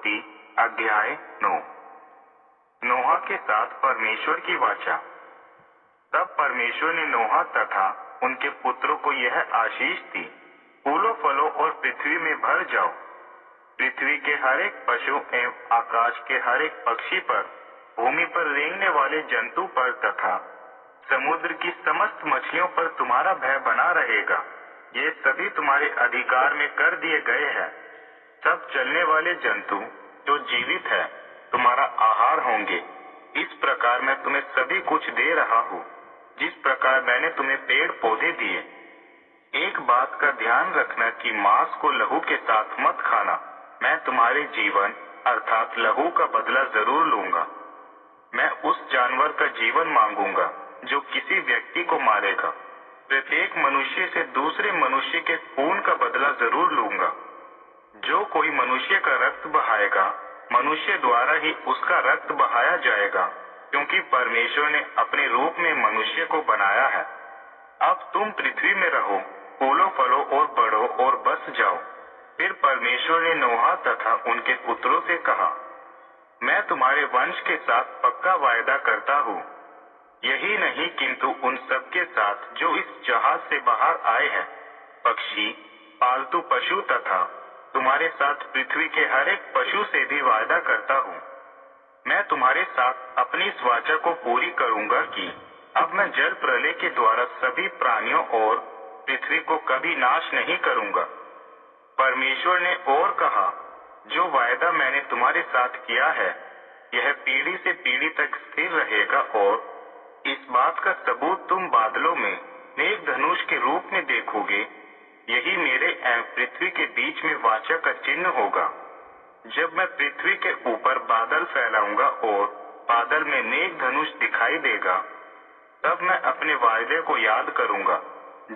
उत्पत्ति अध्याय 9। नोहा के साथ परमेश्वर की वाचा। तब परमेश्वर ने नोहा तथा उनके पुत्रों को यह आशीष दी, फूलो फलो और पृथ्वी में भर जाओ। पृथ्वी के हर एक पशु एवं आकाश के हर एक पक्षी पर, भूमि पर रेंगने वाले जंतु पर तथा समुद्र की समस्त मछलियों पर तुम्हारा भय बना रहेगा। ये सभी तुम्हारे अधिकार में कर दिए गए हैं। सब चलने वाले जंतु जो जीवित है तुम्हारा आहार होंगे। इस प्रकार मैं तुम्हें सभी कुछ दे रहा हूँ, जिस प्रकार मैंने तुम्हें पेड़ पौधे दिए। एक बात का ध्यान रखना कि मांस को लहू के साथ मत खाना। मैं तुम्हारे जीवन अर्थात लहू का बदला जरूर लूंगा। मैं उस जानवर का जीवन मांगूंगा जो किसी व्यक्ति को मारेगा। प्रत्येक मनुष्य से दूसरे मनुष्य के खून का बदला जरूर लूंगा। जो कोई मनुष्य का रक्त बहाएगा, मनुष्य द्वारा ही उसका रक्त बहाया जाएगा, क्योंकि परमेश्वर ने अपने रूप में मनुष्य को बनाया है। अब तुम पृथ्वी में रहो, फूलो फलो और बढ़ो और बस जाओ। फिर परमेश्वर ने नोहा तथा उनके पुत्रों से कहा, मैं तुम्हारे वंश के साथ पक्का वायदा करता हूँ। यही नहीं किंतु उन सब के साथ जो इस जहाज से बाहर आए हैं, पक्षी, पालतू पशु तथा तुम्हारे साथ पृथ्वी के हर एक पशु से भी वायदा करता हूँ। मैं तुम्हारे साथ अपनी इस वाचा को पूरी करूंगा कि अब मैं जल प्रलय के द्वारा सभी प्राणियों और पृथ्वी को कभी नाश नहीं करूंगा। परमेश्वर ने और कहा, जो वायदा मैंने तुम्हारे साथ किया है, यह पीढ़ी से पीढ़ी तक स्थिर रहेगा। और इस बात का सबूत तुम बादलों में मेघ धनुष के रूप में देखोगे। यही मेरे एवं पृथ्वी के बीच में वाचा का चिन्ह होगा। जब मैं पृथ्वी के ऊपर बादल फैलाऊंगा और बादल में मेघ धनुष दिखाई देगा, तब मैं अपने वायदे को याद करूंगा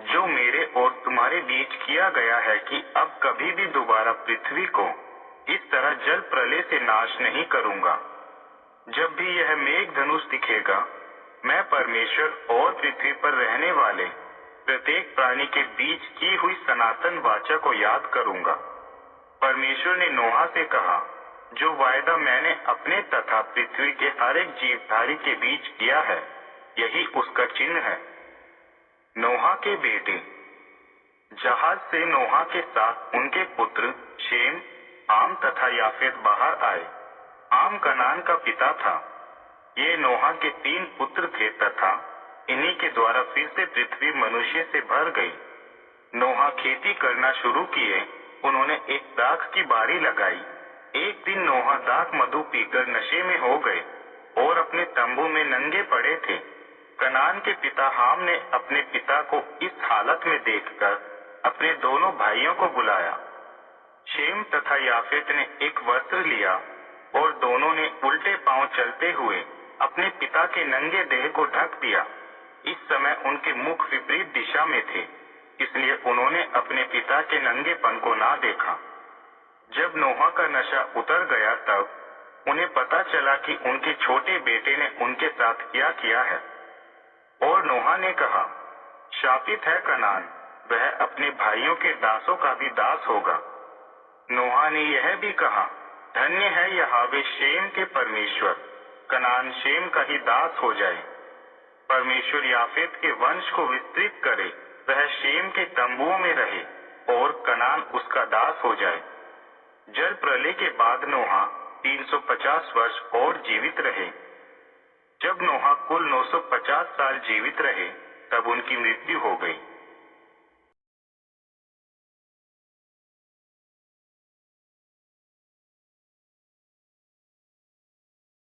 जो मेरे और तुम्हारे बीच किया गया है कि अब कभी भी दोबारा पृथ्वी को इस तरह जल प्रलय से नाश नहीं करूंगा। जब भी यह मेघ धनुष दिखेगा, मैं परमेश्वर और पृथ्वी पर रहने वाले प्रत्येक प्राणी के बीच की हुई सनातन वाचा को याद करूंगा। परमेश्वर ने नोहा से कहा, जो वायदा मैंने अपने तथा पृथ्वी के हर एक जीवधारी के बीच किया है, यही उसका चिन्ह है। नोहा के बेटे। जहाज से नोहा के साथ उनके पुत्र शेम, हाम तथा याफेत बाहर आए। हाम कनान का पिता था। ये नोहा के 3 पुत्र थे तथा इन्हीं के द्वारा फिर से पृथ्वी मनुष्य से भर गई। नोहा खेती करना शुरू किए। उन्होंने एक दाख की बारी लगाई। एक दिन नोहा दाख मधु पीकर नशे में हो गए और अपने तंबू में नंगे पड़े थे। कनान के पिता हाम ने अपने पिता को इस हालत में देखकर अपने दोनों भाइयों को बुलाया। शेम तथा याफेत ने एक वस्त्र लिया और दोनों ने उल्टे पांव चलते हुए अपने पिता के नंगे देह को ढक दिया। इस समय उनके मुख विपरीत दिशा में थे, इसलिए उन्होंने अपने पिता के नंगेपन को ना देखा। जब नोहा का नशा उतर गया, तब उन्हें पता चला कि उनके छोटे बेटे ने उनके साथ क्या किया है। और नोहा ने कहा, शापित है कनान, वह अपने भाइयों के दासों का भी दास होगा। नोहा ने यह भी कहा, धन्य है यहोवा शेम के परमेश्वर, कनान शेम का ही दास हो जाए। परमेश्वर याफेत के वंश को विस्तृत करे, वह शेम के तंबुओं में रहे और कनान उसका दास हो जाए। जल प्रलय के बाद नोहा 350 वर्ष और जीवित रहे। जब नोहा कुल 950 साल जीवित रहे, तब उनकी मृत्यु हो गई।